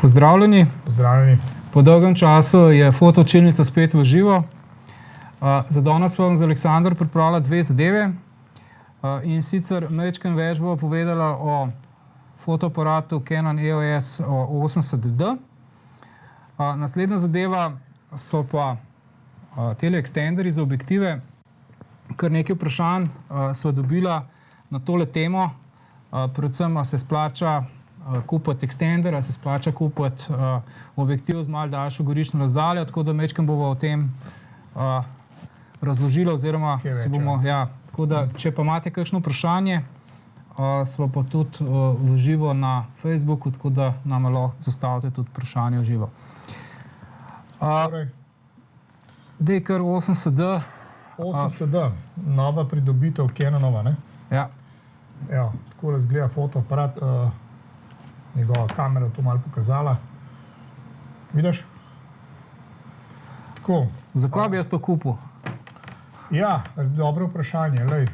Pozdravljeni. Pozdravljeni. Po dolgem času je Fotočilnica spet v živo. Za danes vam z Aleksandrom pripravila dve zadeve. In sicer majčkeno več bova povedala o fotoaparatu Canon EOS 80D. Naslednja zadeva so pa teleekstenderji za objektive. Kar nekaj vprašanj sva dobila na tole temo. Predvsem, a se splača kupiti ekstender, a se splača kupiti objektiv z malo daljšo gorično razdaljo, tako da majčkeno bova o tem razložila oziroma se bomo, tako da, če pa imate kakšno vprašanje, sva pa tudi v živo na Facebooku, tako da nam lahko zastavite tudi vprašanje v živo. Dej kar 80D. 80D, nova pridobitev Canonova, ne? Ja. Ja, tako izgleda fotoaparat, njegova kamera to malo pokazala. Vidiš? Tako. Zakaj bi jaz to kupil? Ja, dobro vprašanje. Lej,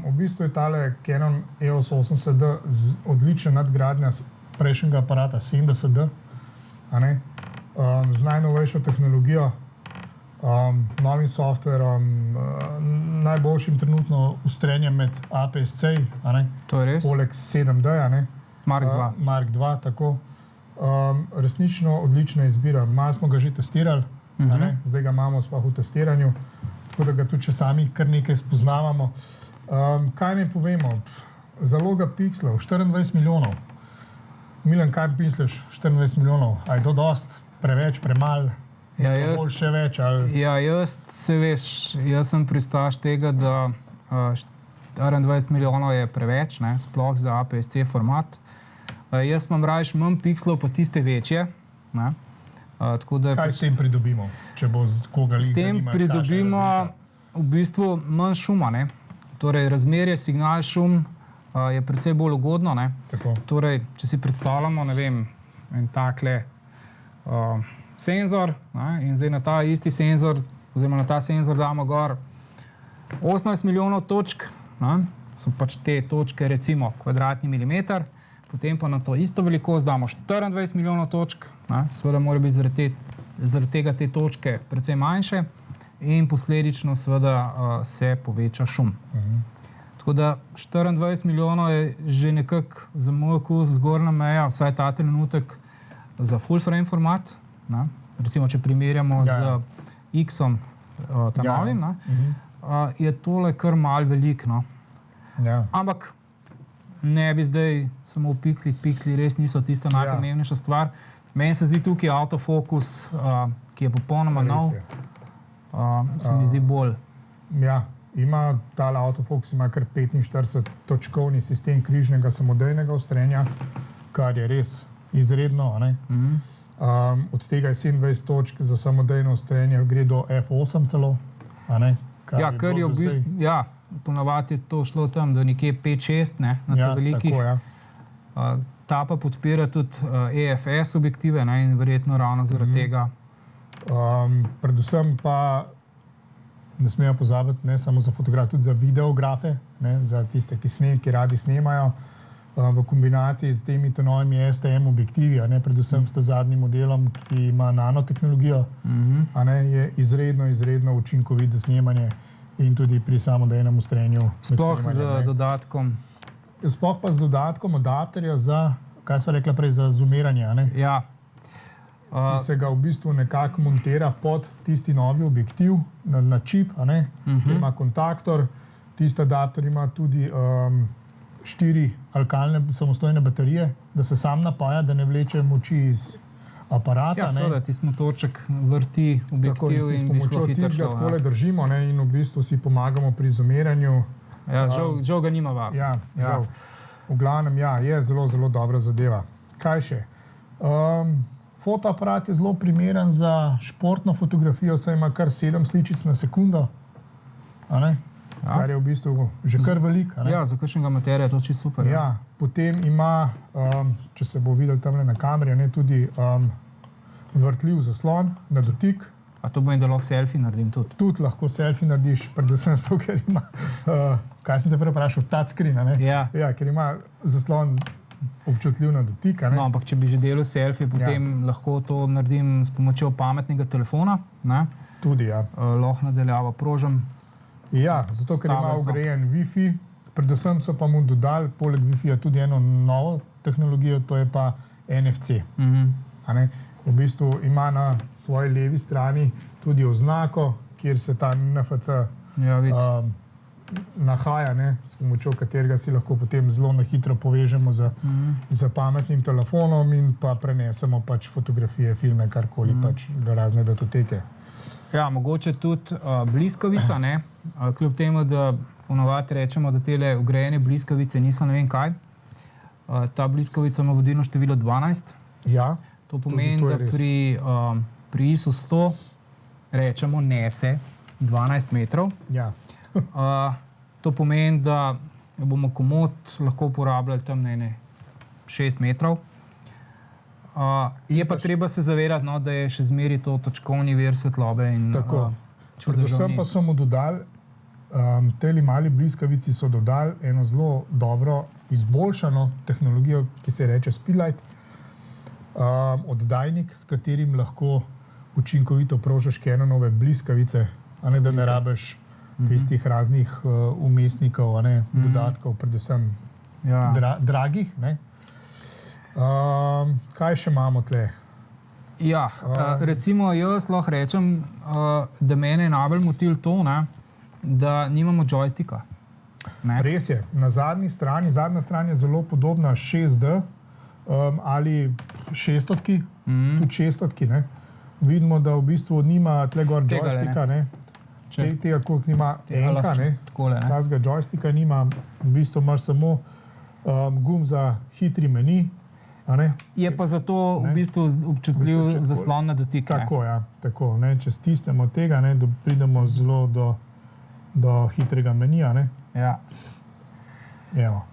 v bistvu je tale Canon EOS 80D odlična nadgradnja prejšnjega aparata 70D, a ne? Z najnovejšo tehnologijo, novim softverom, najboljšim trenutno ustrenjem med APS-C, a ne? To je res? Poleg 7D, a ne? Mark II. Mark II, tako. Resnično odlična izbira. Malo smo ga že testirali, a ne? Zdaj ga imamo sploh v testiranju, tako da ga tudi še sami kar nekaj spoznavamo. Kaj ne povemo? Zaloga pikslov, 24 milijonov. Milan, kaj misliš? 24 milijonov. A je to dost? Preveč, premalo? Ja, Bolj še več? Ali? Ja, jaz se veš, jaz sem pristaš tega, da 24 milijonov je preveč, ne, sploh za APS-C format. Jaz imam rajš manj pikslov, pa tiste večje. Ne. Tako da kaj s tem pridobimo? Če bo koga s tem pridobimo v bistvu manj šuma. Ne. Torej, razmerje signal šum je precej bolj ugodno. Ne. Torej, če si predstavljamo, ne vem, en takle senzor, ne, in zdaj na ta isti senzor, oziroma na ta senzor damo gor 18 milijonov točk, ne, so pač te točke recimo kvadratni milimeter, potem pa na to isto velikost damo 24 milijonov točk, ne, seveda mora biti zaradi tega te točke precej manjše in posledično seveda se poveča šum. Tako da 24 milijonov je že nekako za moj okus zgornja meja, vsaj ta trenutek za full frame format. Ne? Recimo, če primerjamo z X-om, novim, je tole kar malo veliko. No? Ja. Ampak ne bi zdaj samo v pikslih, piksli res niso tista najpomembnejša stvar. Meni se zdi tukaj autofokus, ki je popolnoma nov, se mi zdi bolj. Ja, ima tale autofokus, ima kar 45-točkovni sistem križnega samodejnega ustrenja, kar je res izredno, a ne? Od tega je 27 točk za samodejno ustrenje, gre do F8 celo, a ne? Ja, kar je v bistvu, ja, ponavadi je to šlo tam do nekje 5-6, ne, na te velikih. Tako, ja. Ta pa podpira tudi EFS objektive, ne, in verjetno ravno zaradi tega. Predvsem pa ne smejo pozabiti, ne samo za fotograf, tudi za videografe, ne, za tiste, ki radi snemajo, v kombinaciji z temi novimi STM objektivi, a ne, predvsem s zadnjim modelom, ki ima nanotehnologijo, a ne, je izredno učinkovit za snemanje in tudi pri samodejnem ustrenju. Sploh z dodatkom. Sploh pa z dodatkom adapterja za, kaj sva rekla prej, za zoomiranje, a ne? Ja. Ki se ga v bistvu nekako montira pod tisti novi objektiv na čip, a ne? Kjer ima kontaktor. Tisti adapter ima tudi 4 alkalne samostojne baterije, da se sam napaja, da ne vleče moči iz aparata. Ja, seveda, tisti motorček vrti objektiv in bi šlo hitro šlo. Tako takole držimo, ne, in v bistvu si pomagamo pri zoomiranju. Ja, žal ga nimava. Ja, žal. V glavnem, ja, je zelo dobra zadeva. Kaj še? Fotoaparat je zelo primeren za športno fotografijo, saj ima kar 7 sličic na sekundo, a ne? Ja. Kar je v bistvu že kar veliko. Ja, za kakšnega materija je to čisto super. Ja, potem ima, če se bo videl tamle na kameri, ne, tudi vrtljiv zaslon na dotik. A to pomeni, da lahko selfie naredim tudi? Tudi lahko selfie narediš, predvsem zato, ker ima, kaj sem te prej vprašal, touchscreen, ne? Ja. Ja, ker ima zaslon občutljiv na dotik. No, ampak če bi že delal selfie, potem lahko to naredim s pomočjo pametnega telefona. Ne? Tudi, ja. Lahko nadaljavo prožam. Ja, zato ker ima vgrajen Wi-Fi. Predvsem so pa mu dodali, poleg Wi-Fi-ja, tudi eno novo tehnologijo, to je pa NFC. A ne? V bistvu ima na svoji levi strani tudi oznako, kjer se ta NFC nahaja, ne, s pomočjo katerega si lahko potem zelo na hitro povežemo z pametnim telefonom in pa prenesemo pač fotografije, filme, karkoli pač razne datoteke. Ja, mogoče tudi bliskavica, ne? Kljub temu, da ponovadi rečemo, da tele vgrajene bliskavice niso ne vem kaj. Ta bliskavica ima vodilno število 12. Ja, to pomeni, da pri ISO 100 rečemo nese 12 metrov. Ja. To pomeni, da bomo komod lahko uporabljali tam na 6 metrov. Je pa treba se zavedati, no, da je še zmeri to točkovni vir svetlobe. Tako. Predvsem pa so mu dodali, teli mali bliskavici so dodali eno zelo dobro izboljšano tehnologijo, ki se reče Speedlight. Oddajnik, s katerim lahko učinkovito prožaš Canonove bliskavice, a ne da ne rabiš tistih raznih umestnikov, dodatkov, predvsem dragih. Ne? Kaj še imamo tle? Ja, recimo jaz lahko rečem, da mene je najbolj motil to, ne, da nimamo joysticka. Res je. Zadnja stran je zelo podobna 6D ali 600, tudi 600, ne. Vidimo, da v bistvu nima tle gor joysticka, ne. Tega, koliko nima enka, ne. Tazga joysticka nima, v bistvu imaš samo gum za hitri meni. Je pa zato v bistvu občutljiv zaslon na dotik. Tako, ja. Tako, ne. Če stisnemo tega, ne, pridemo zelo do hitrega menija. Ne. Ja. Evo.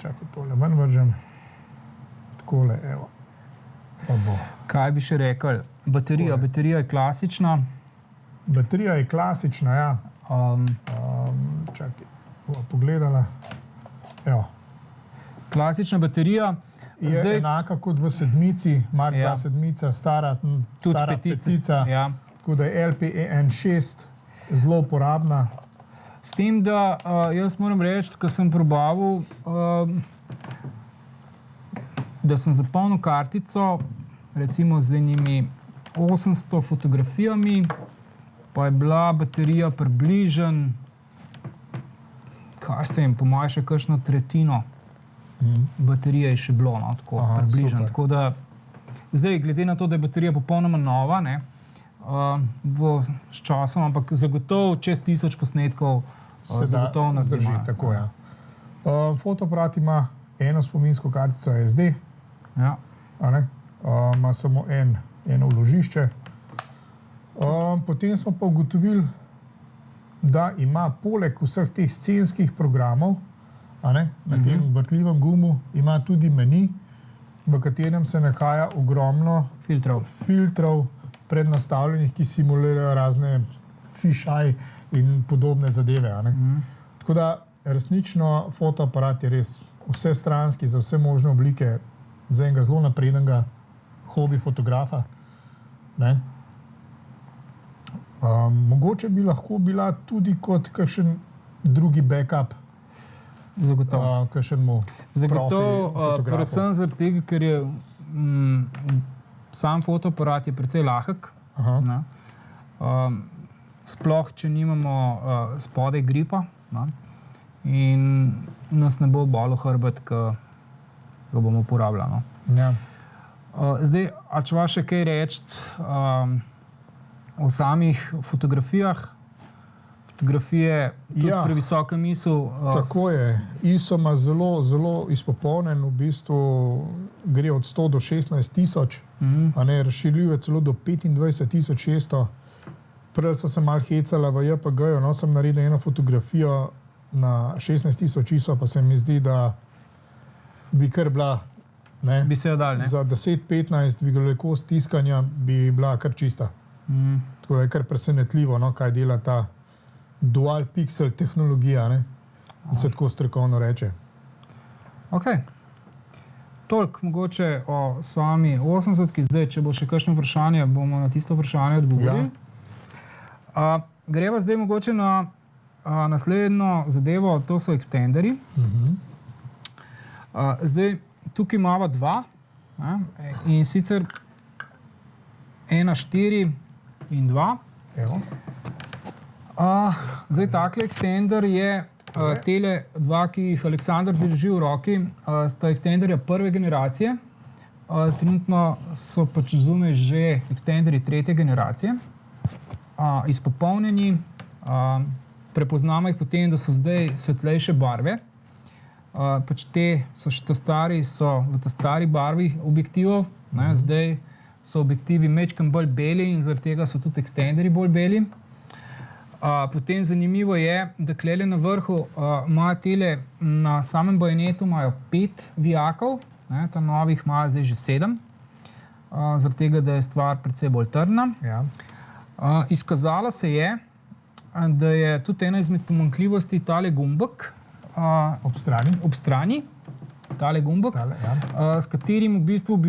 Čakaj, tole ven vržem. Takole, evo. Pa bo. Kaj bi še rekel? Baterija. Baterija je klasična. Baterija je klasična, ja. Čakaj, bova pogledala. Evo. Klasična baterija. Je enaka kot v sedmici, Mark II sedmica, stara petica, tako da je LPE-N6 zelo uporabna. S tem, da jaz moram reči, ko sem probavil, da sem zapolnil kartico, recimo z enimi 800 fotografijami, pa je bila baterija približno, kaj ste vem, po mojem še kakšno tretjino. Baterija je še bilo, no, tako približno. Tako da, zdaj, glede na to, da je baterija popolnoma nova, ne, s časom, ampak zagotovo čez 1000 posnetkov se zagotovo zdrži. Tako, ja. Fotoaparat ima eno spominsko kartico SD, ja. Ima samo eno vložišče. Potem smo pa ugotovili, da ima poleg vseh teh scenskih programov, na tem vrtljivem gumu ima tudi meni, v katerem se nahaja ogromno filtrov prednastavljenih, ki simulirajo razne fisheye in podobne zadeve. Tako da resnično fotoaparat je res vsestranski za vse možne oblike, za enega zelo naprednega hobi fotografa. Mogoče bi lahko bila tudi kot kakšen drugi backup. Zagotovo. Predvsem zaradi tega, ker je sam fotoaparat je precej lahek. Sploh, če nimamo spodaj gripa, in nas ne bo bolel hrbet, ko ga bomo uporabljali. Ja. Zdaj, a če vas še kaj reči o samih fotografijah? Fotografije tudi pri visokem ISO. Tako je. ISO ima zelo, zelo izpopolnjen, v bistvu gre od 100 do 16 tisoč, razširljive celo do 25.600. Prej so se malo hecala v JPG-ju, sem naredil eno fotografijo na 16.000 ISO, pa se mi zdi, da bi kar bila, bi se jo dal, za 10-15 velikost tiskanja bi bila kar čista. Tako je kar presenetljivo, kaj dela ta dual pixel tehnologija, se tako strokovno reče. Ok. Toliko mogoče o sami 80-ki. Zdaj, če bo še kakšno vprašanje, bomo na tisto vprašanje odgovorili. Greva zdaj mogoče na naslednjo zadevo, to so extenderji. Zdaj, tukaj imamo dva, in sicer 1.4 in 2. Evo. Zdaj, takle extender je tele dva, ki jih Aleksandar drži v roki, sta extenderja prve generacije. Trenutno so pač zunaj že extenderji tretje generacije, izpopolnjeni. Prepoznamo jih potem, da so zdaj svetlejše barve. Pač te so še v ta stari barvi objektivov. Zdaj so objektivi majčkeno bolj beli in zaradi tega so tudi extenderji bolj beli. Potem zanimivo je, da klele na vrhu imajo tele, na samem bajonetu imajo 5 vijakov, ta novih imajo zdaj že 7, zaradi tega, da je stvar precej bolj trdna. Ja. Izkazalo se je, da je tudi ena izmed pomanjkljivosti tale gumbek Ob strani. Tale gumbek, s katerim v bistvu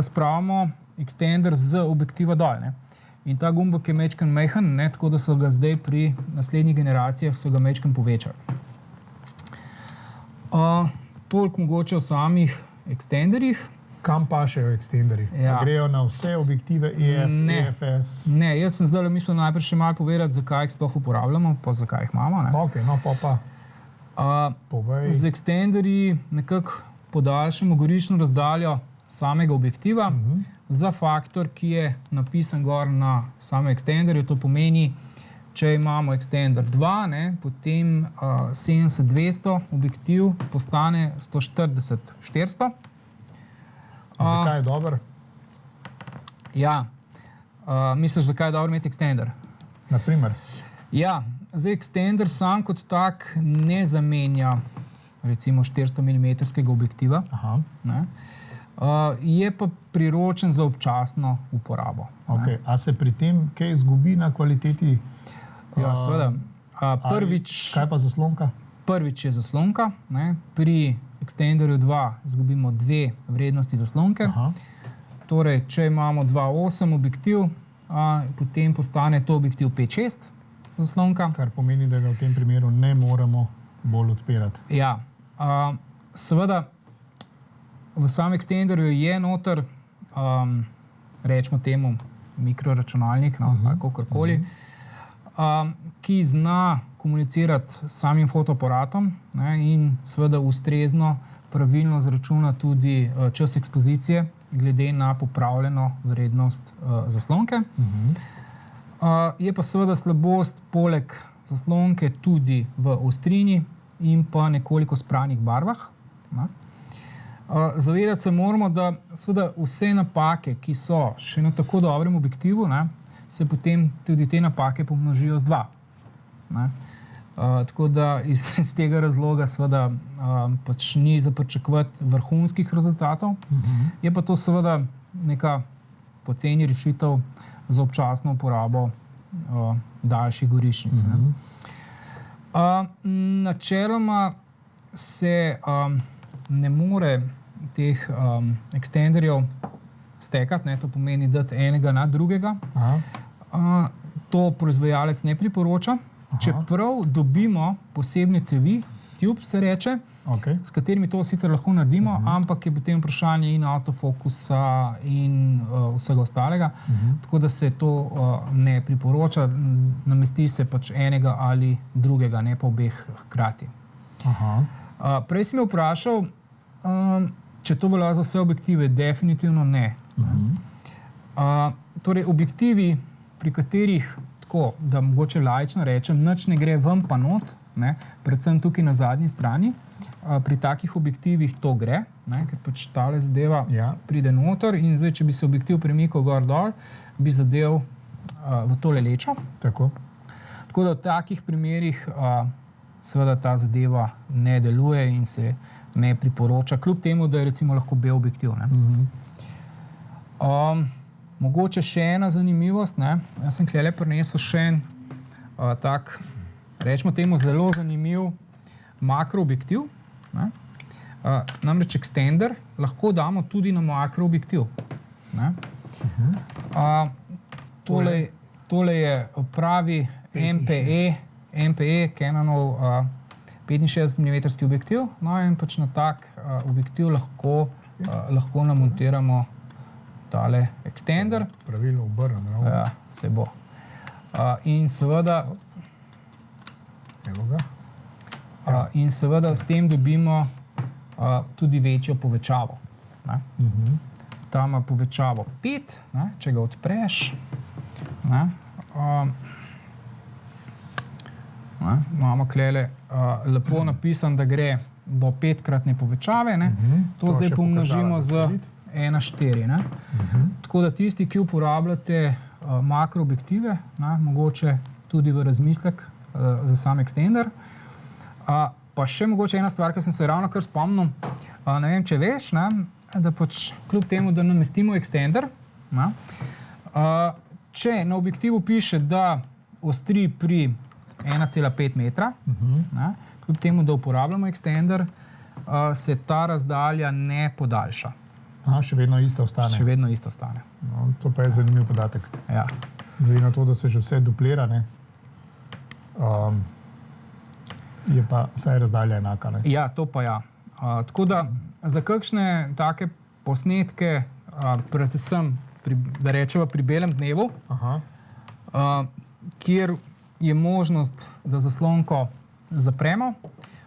spravimo extender z objektiva dol. In ta gumbek je majčkeno majhen, tako da so ga zdaj pri naslednjih generacijah majčkeno povečali. Toliko mogoče o samih extenderjih. Kam pašejo extenderji? Grejo na vse objektive EF, EFS? Ne, jaz sem zdaj mislil najprej še malo povedati, zakaj jih sploh uporabljamo, pa zakaj jih imamo. Ok, no pa. Z extenderji nekako podaljšamo gorično razdaljo samega objektiva za faktor, ki je napisan gor na samem extenderju. To pomeni, če imamo extender 2, potem 70-200 objektiv postane 140-400. Zakaj je dober? Ja, misliš, zakaj je dobro imeti extender? Naprimer? Ja, zdaj extender sam kot tak ne zamenja recimo 400 mm objektiva. Je pa priročen za občasno uporabo. A se pri tem kaj izgubi na kvaliteti? Ja, seveda. Kaj pa zaslonka? Prvič je zaslonka. Pri extenderju 2 izgubimo 2 vrednosti zaslonke. Torej, če imamo 2.8 objektiv, potem postane to objektiv 5.6 zaslonka. Kar pomeni, da ga v tem primeru ne moremo bolj odpirati. Ja. Seveda, v samem extenderju je noter, rečemo temu, mikroračunalnik, ali kakorkoli, ki zna komunicirati s samim fotoaparatom in seveda ustrezno, pravilno zračuna tudi čas ekspozicije glede na popravljeno vrednost zaslonke. Je pa seveda slabost poleg zaslonke tudi v ostrini in pa nekoliko spranih barvah. Zavedati se moramo, da seveda vse napake, ki so še na tako dobrem objektivu, se potem tudi te napake pomnožijo z 2. Tako da iz tega razloga seveda pač ni za pričakovati vrhunskih rezultatov. Je pa to seveda neka poceni rešitev za občasno uporabo daljših gorišnic. Načeloma se ne more teh extenderjev stekati, to pomeni dati enega na drugega. To proizvajalec ne priporoča, čeprav dobimo posebne cevi, tube se reče, s katerimi to sicer lahko naredimo, ampak je potem vprašanje in autofokusa in vsega ostalega, tako da se to ne priporoča, namesti se pač enega ali drugega, ne pa obeh hkrati. Prej si me vprašal, če to velja za vse objektive, definitivno ne. Torej, objektivi, pri katerih, tako da mogoče laično rečem, nič ne gre ven pa not, predvsem tukaj na zadnji strani, pri takih objektivih to gre, ker pač tale zadeva pride noter in zdaj, če bi se objektiv premikal gor dol, bi zadev v tole lečo. Tako da v takih primerih seveda ta zadeva ne deluje in se ne priporoča, kljub temu, da je recimo lahko bel objektiv. Mogoče še ena zanimivost, jaz sem tukaj prinesel še en tak, rečemo temu, zelo zanimiv makroobjektiv. Namreč extender lahko damo tudi na makroobjektiv. Tole je pravi MPE Canonov 65 mm objektiv, no in pač na tak objektiv lahko namontiramo tale extender. Pravilno obrnem. Ja, se bo. In seveda in seveda s tem dobimo tudi večjo povečavo. Ta ima povečavo 5, če ga odpreš. Imamo klele lepo napisan, da gre do 5-kratne povečave. To zdaj pomnožimo z 1,4. Tako da tisti, ki uporabljate makroobjektive, mogoče tudi v razmislek za sam extender. Pa še mogoče ena stvar, ki sem se ravno kar spomnil, ne vem, če veš, da pač kljub temu, da namestimo extender, če na objektivu piše, da ostri pri 1,5 metra, kljub temu, da uporabljamo extender, se ta razdalja ne podaljša. Še vedno isto ostane. Še vedno isto ostane. No, to pa je zanimiv podatek. Ja. Glede na to, da se že vse duplira, je pa vsaj razdalja enaka. Ja, to pa ja. Tako da za kakšne take posnetke, predvsem, da rečeva pri belem dnevu, kjer je možnost, da zaslonko zapremo,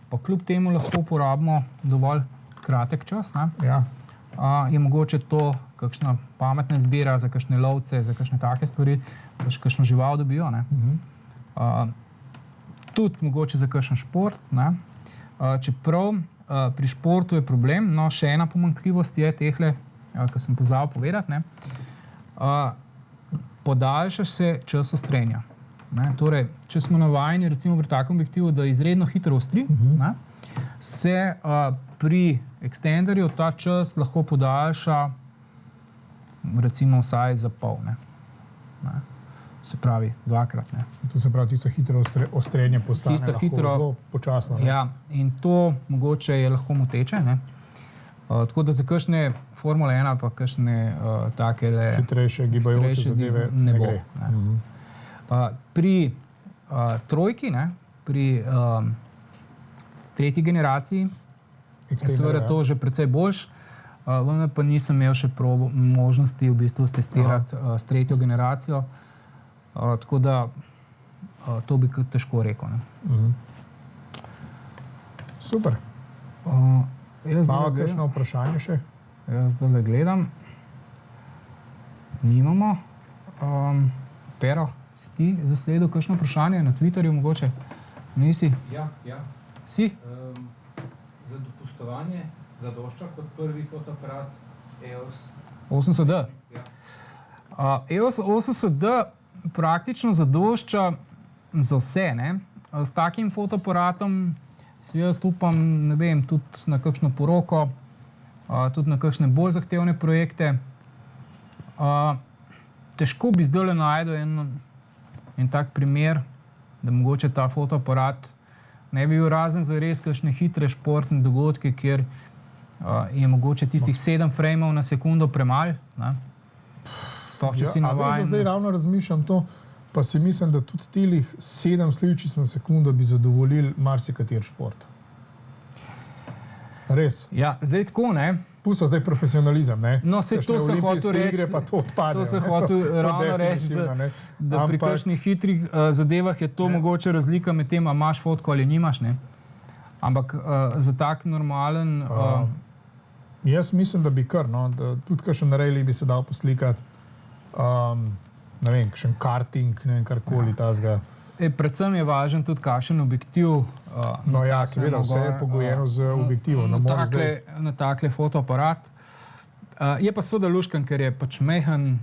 pa kljub temu lahko uporabimo dovolj kratek čas, je mogoče to kakšna pametna izbira za kakšne lovce, za kakšne take stvari, da še kakšno žival dobijo. Tudi mogoče za kakšen šport. Čeprav pri športu je problem, no še ena pomanjkljivost je tehle, ki sem pozabil povedati, podaljša se čas ostrenja. Torej, če smo navajeni recimo pri takem objektivu, da izredno hitro ostri, se pri extenderju ta čas lahko podaljša recimo vsaj za pol. Se pravi, 2-krat. To se pravi, tisto hitro ostrenje postane lahko zelo počasno. Ja, in to mogoče je lahko moteče. Tako da za kakšne Formule 1 pa kakšne takele hitrejše gibajoče zadeve ne gre. Pri trojki, pri tretji generaciji, je seveda to že precej boljš, vendar pa nisem imel še možnosti v bistvu testirati s tretjo generacijo. Tako da to bi težko rekel. Super. Imamo kakšno vprašanje še? Jaz zdaj gledam. Nimamo. Pero, si ti zasledil kakšno vprašanje na Twitterju mogoče? Nisi? Ja. Si? Za dopustovanje zadošča kot prvi fotoaparat EOS 80D. Ja. EOS 80D praktično zadošča za vse. S takim fotoaparatom si jaz upam, ne vem, tudi na kakšno poroko, tudi na kakšne bolj zahtevne projekte. Težko bi zdaj našel en tak primer, da mogoče ta fotoaparat ne bi bil razen za res kakšne hitre športne dogodke, kjer je mogoče tistih 7 frameov na sekundo premalj. Sploh, če si navajen. Zdaj ravno razmišljam to, pa si mislim, da tudi telih 7 sličic na sekundo bi zadovoljili marsikateri šport. Res. Ja, zdaj tako, Pusto zdaj profesionalizem, No, se to se hotel reči. Igre pa to odpade. To se hotel ravno reči, da pri kakšnih hitrih zadevah je to mogoče razlika med tem, a imaš fotko ali nimaš, Ampak za tak normalen... Jaz mislim, da bi kar, da tudi kakšen rally bi se dal poslikati, ne vem, kakšen karting, ne vem, karkoli tazga. Predvsem je važen tudi kakšen objektiv. Seveda, vse je pogojeno z objektivom. Na takle fotoaparat. Je pa seveda luškan, ker je pač mehen,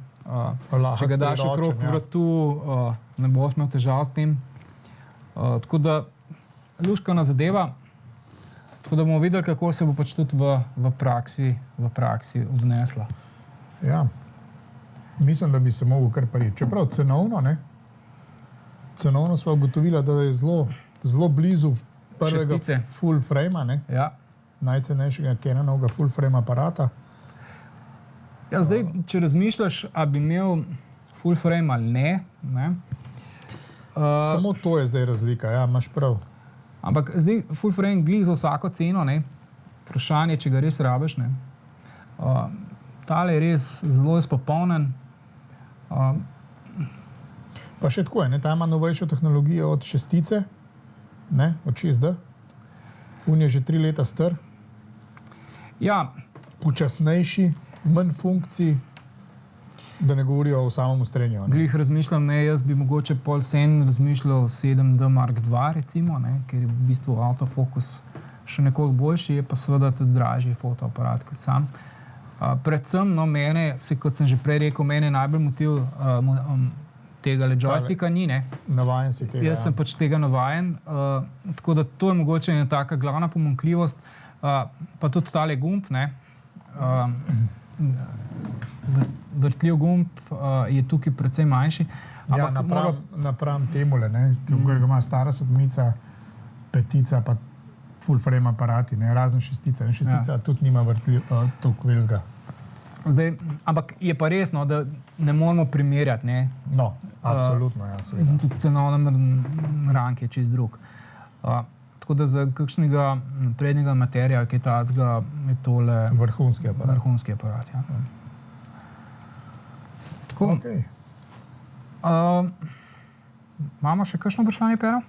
če ga daš okrog vratu, ne boš imel težav s tem. Tako da luškana zadeva, tako da bomo videli, kako se bo pač tudi v praksi obnesla. Ja, mislim, da bi se mogel kar pariti. Čeprav cenovno smo ugotovili, da je zelo blizu prvega full frame-a. Ja. najcenejšega Canonovega full frame aparata. Ja, zdaj, če razmišljaš, a bi imel full frame ali ne. Samo to je zdaj razlika, ja, imaš prav. Ampak zdaj full frame glih za vsako ceno, ne. Vprašanje, če ga res rabiš, ne. Tale je res zelo izpopolnen. Pa še tako je, ne, ta ima novejšo tehnologijo od šestice, ne, od 6D. Un je že 3 leta star. Ja, Počasnejši, manj funkcij, da ne govorijo o samem ustrenju. glih razmišljam, ne, jaz bi mogoče pol sen razmišljal 7D Mark II, recimo, ne, ker je v bistvu autofokus še nekoliko boljši, je pa seveda tudi dražji fotoaparat kot sam. Predvsem, no, mene, kot sem že prej rekel, mene najbolj motiv tega joysticka ni, ne. Navajen si tega. Jaz sem pač tega navajen, tako da to je mogoče ena taka glavna pomanjkljivost, pa tudi tale gumb, ne. Vrtljiv gumb je tukaj precej manjši. Ja, napram temule, ne, ki ga ima stara sedmica, petica, pa full frame aparati, ne, razen šestica. In šestica tudi nima toliko velikega. Zdaj, ampak je pa res, no, da ne moramo primerjati, ne. No, absolutno, ja, seveda. Tudi cenovni rang je čist drug. Tako da za kakšnega prednjega materiala, ki je tacga, je tole Vrhunski aparat. vrhunski aparat, ja. Tako. Okay. Imamo še kakšno vprašanje, Pero?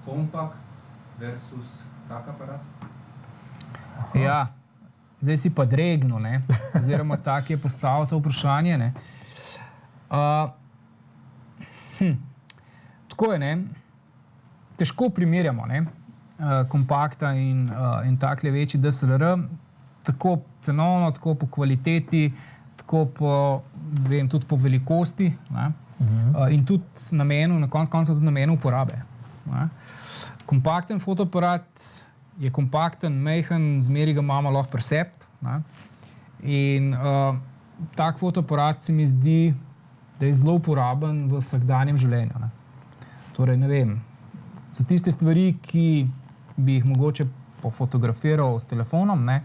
Kompakt versus tak aparat? Ja, zdaj si pa dregnil, ne, oziroma tak je postavil to vprašanje, ne. Tako je, ne, težko primerjamo, ne, kompakta in takle večji DSLR, tako cenovno, tako po kvaliteti, tako po, vem, tudi po velikosti, ne, in tudi namenu, na koncu koncev tudi namenu uporabe, ne. Kompakten fotoaparat je kompakten, majhen, zmeri ga imamo lahko pri sebi, ne. In tak fotoaparat se mi zdi, da je zelo uporaben v vsakdanjem življenju, ne. Torej, ne vem, za tiste stvari, ki bi jih mogoče pofotografiral s telefonom, ne,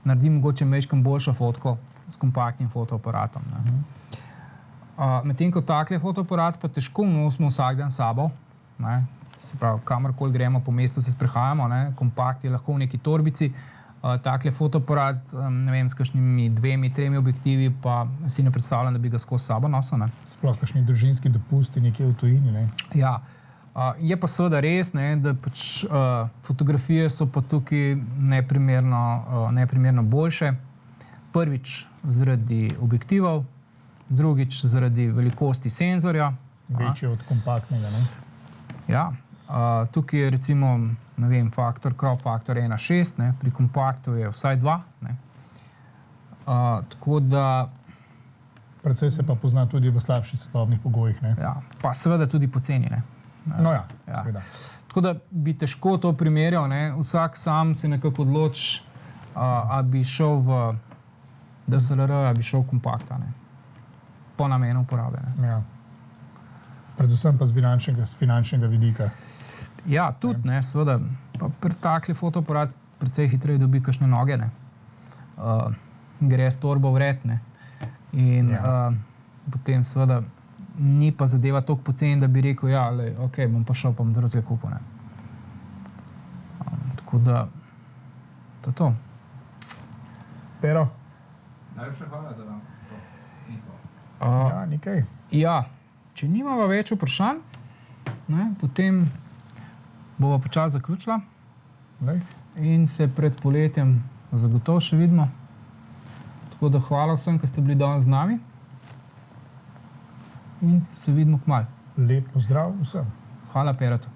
naredim mogoče majčkeno boljšo fotko s kompaktnim fotoaparatom, ne. Medtem ko takle fotoaparat pa težko nosimo vsak dan s sabo, ne. Se pravi, kamorkoli gremo po mestu, se sprehajamo, ne, kompakt je lahko v neki torbici, takle fotoaparat, ne vem, s kakšnimi 2-3 objektivi, pa si ne predstavljam, da bi ga skozi sabo nosil, ne. Sploh kakšni družinski dopusti nekje v tujini, ne. Ja, je pa seveda res, ne, da pač fotografije so pa tukaj neprimerno boljše. Prvič zaradi objektivov, drugič zaradi velikosti senzorja. Večje od kompaktnega, ne. Ja, tukaj je recimo, ne vem, crop faktor 1,6, ne, pri kompaktu je vsaj 2, ne. Tako da... Precej se pa pozna tudi v slabših svetlobnih pogojih, ne. Ja, pa seveda tudi poceni, ne. No ja, seveda. Tako da bi težko to primerjal, ne. Vsak sam se nekako odloči, a bi šel v DSLR, a bi šel v kompakta, ne. Po namenu uporabe, ne. Ja. Predvsem pa z finančnega vidika. Ja, tudi, ne, seveda. Pa pri takle fotoaparat precej hitreje dobi kakšne noge, ne. Gre s torbo vred, ne. In potem seveda ni pa zadeva toliko poceni, da bi rekel, ja, lej, okej, bom pa šel, pa bom drugega kupil, ne. Tako da, to je to. Pero? Najlepša hvala za vam to info. Ja, nekaj. Ja, če nimava več vprašanj, ne, potem bova počasi zaključila. Lej. In se pred poletjem zagotovo še vidimo. Tako da hvala vsem, ki ste bili danes z nami. In se vidimo kmalu. Lep pozdrav vsem. Hvala, Peretu.